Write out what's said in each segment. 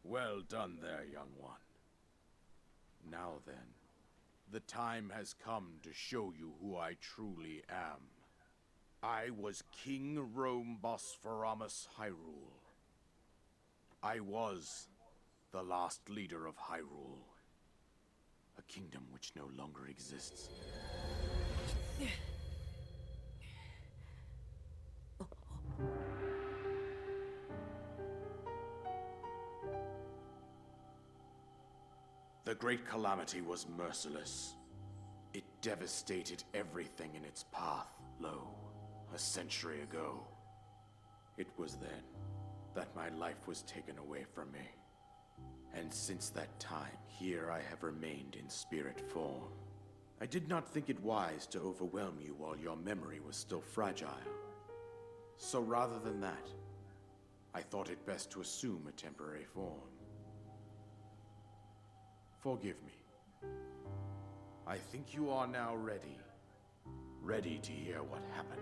Well done there, young one. Now then, the time has come to show you who I truly am. I was King Rome Bosphoramos Hyrule. I was the last leader of Hyrule. A kingdom which no longer exists. The Great Calamity was merciless. It devastated everything in its path, lo, a century ago. It was then that my life was taken away from me. And since that time, here I have remained in spirit form. I did not think it wise to overwhelm you while your memory was still fragile. So rather than that, I thought it best to assume a temporary form. Forgive me. I think you are now ready. Ready to hear what happened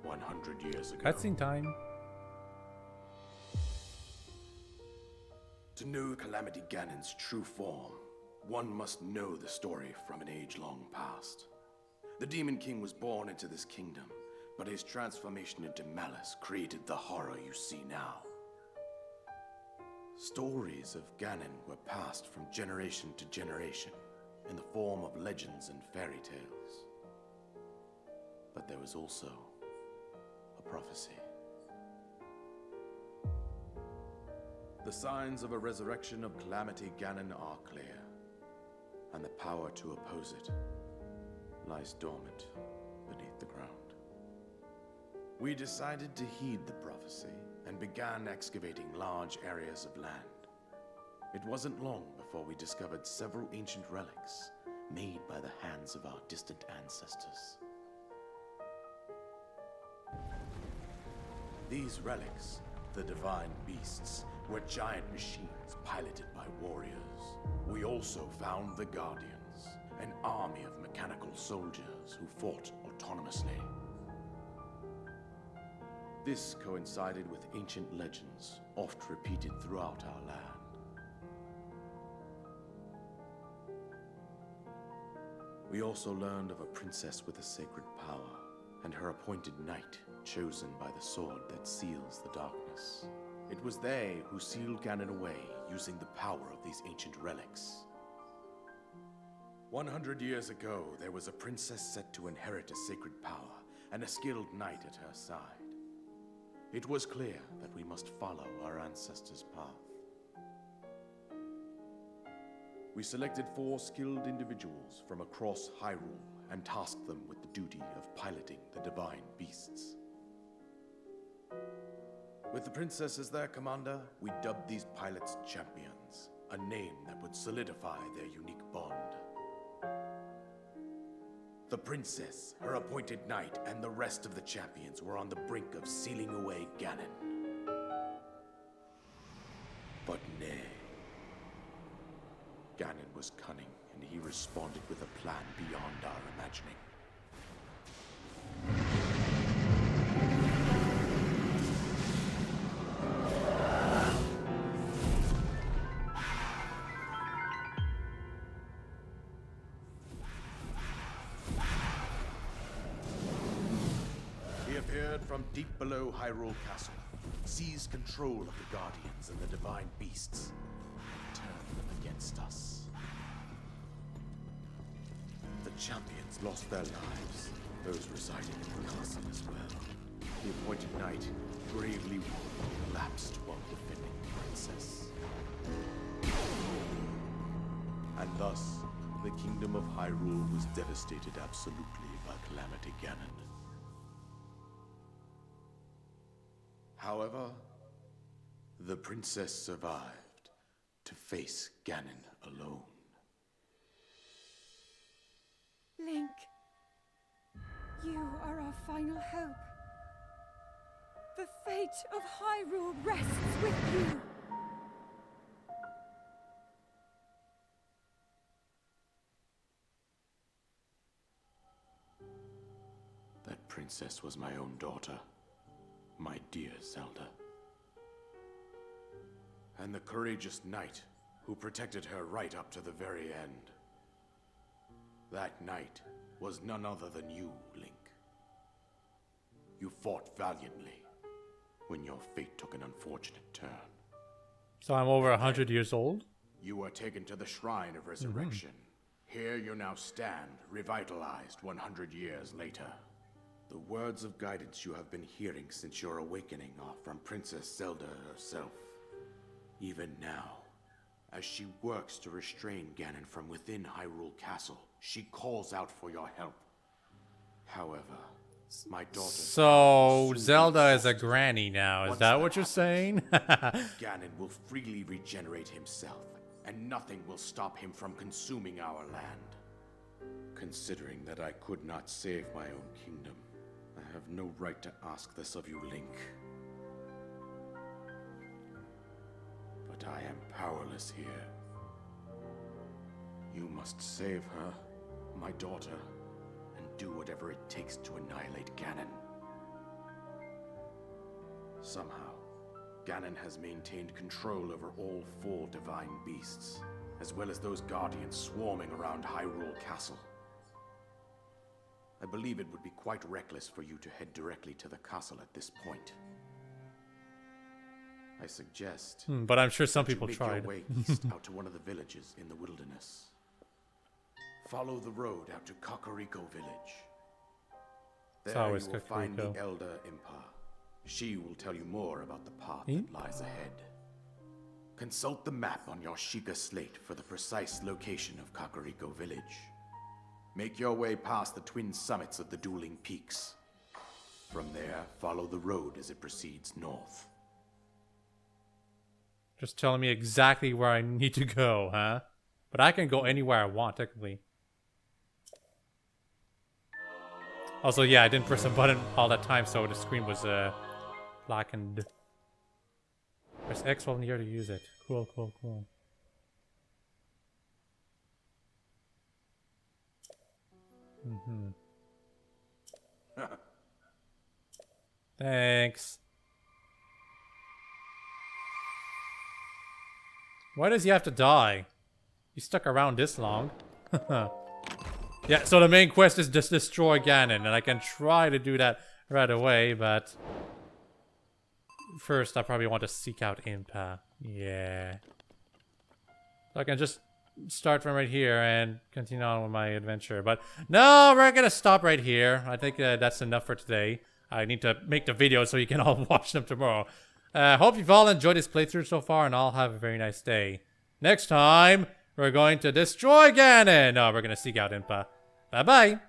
100 years ago. Cutscene time. To know Calamity Ganon's true form, one must know the story from an age-long past. The Demon King was born into this kingdom, but his transformation into malice created the horror you see now. Stories of Ganon were passed from generation to generation in the form of legends and fairy tales. But there was also a prophecy. The signs of a resurrection of Calamity Ganon are clear, and the power to oppose it lies dormant beneath the ground. We decided to heed the prophecy and began excavating large areas of land. It wasn't long before we discovered several ancient relics made by the hands of our distant ancestors. These relics, the divine beasts, were giant machines piloted by warriors. We also found the Guardians, an army of mechanical soldiers who fought autonomously. This coincided with ancient legends, oft repeated throughout our land. We also learned of a princess with a sacred power, and her appointed knight, chosen by the sword that seals the darkness. It was they who sealed Ganon away using the power of these ancient relics. 100 years ago, there was a princess set to inherit a sacred power, and a skilled knight at her side. It was clear that we must follow our ancestors' path. We selected 4 skilled individuals from across Hyrule and tasked them with the duty of piloting the divine beasts. With the princess as their commander, we dubbed these pilots champions, a name that would solidify their unique bond. The princess, her appointed knight, and the rest of the champions were on the brink of sealing away Ganon. But nay. Ganon was cunning, and he responded with a plan beyond our imagining. He appeared from deep below Hyrule Castle, seized control of the Guardians and the divine beasts, and turned them against us. The champions lost their lives, those residing in the castle as well. The appointed knight, bravely wounded, collapsed while defending the princess. And thus, the kingdom of Hyrule was devastated absolutely by Calamity Ganon. However, the princess survived to face Ganon alone. Link, you are our final hope. The fate of Hyrule rests with you. That princess was my own daughter, my dear Zelda. and the courageous knight who protected her right up to the very end. That knight was none other than you, Link. You fought valiantly when your fate took an unfortunate turn. So I'm over 100 years old? You were taken to the Shrine of Resurrection. Here you now stand, revitalized 100 years later. The words of guidance you have been hearing since your awakening are from Princess Zelda herself. Even now, as she works to restrain Ganon from within Hyrule Castle, she calls out for your help. However, my daughter... So, Zelda is a granny now, is that what you're saying? Ganon will freely regenerate himself, and nothing will stop him from consuming our land. Considering that I could not save my own kingdom, I have no right to ask this of you, Link. But I am powerless here. You must save her, my daughter, and do whatever it takes to annihilate Ganon. Somehow, Ganon has maintained control over all 4 divine beasts, as well as those guardians swarming around Hyrule Castle. I believe it would be quite reckless for you to head directly to the castle at this point. I suggest... but I'm sure some people make tried. your way east out to one of the villages in the wilderness. Follow the road out to Kakariko Village. There you will find the Elder Impa. She will tell you more about the path that lies ahead. Consult the map on your Sheikah slate for the precise location of Kakariko Village. Make your way past the twin summits of the dueling peaks. From there, follow the road as it proceeds north. Just telling me exactly where I need to go, huh? But I can go anywhere I want, technically. Also, yeah, I didn't press a button all that time, so the screen was blackened. Press X while near to use it. Cool, cool, cool. Thanks. Why does he have to die? He stuck around this long. Yeah, so the main quest is just destroy Ganon, and I can try to do that right away, but first I probably want to seek out Impa. Yeah. So I can just start from right here and continue on with my adventure. But no, we're gonna stop right here. I think that's enough for today. I need to make the video so you can all watch them tomorrow. Hope you've all enjoyed this playthrough so far, and all have a very nice day. Next time, we're going to destroy Ganon. No, we're going to seek out Impa. Bye-bye.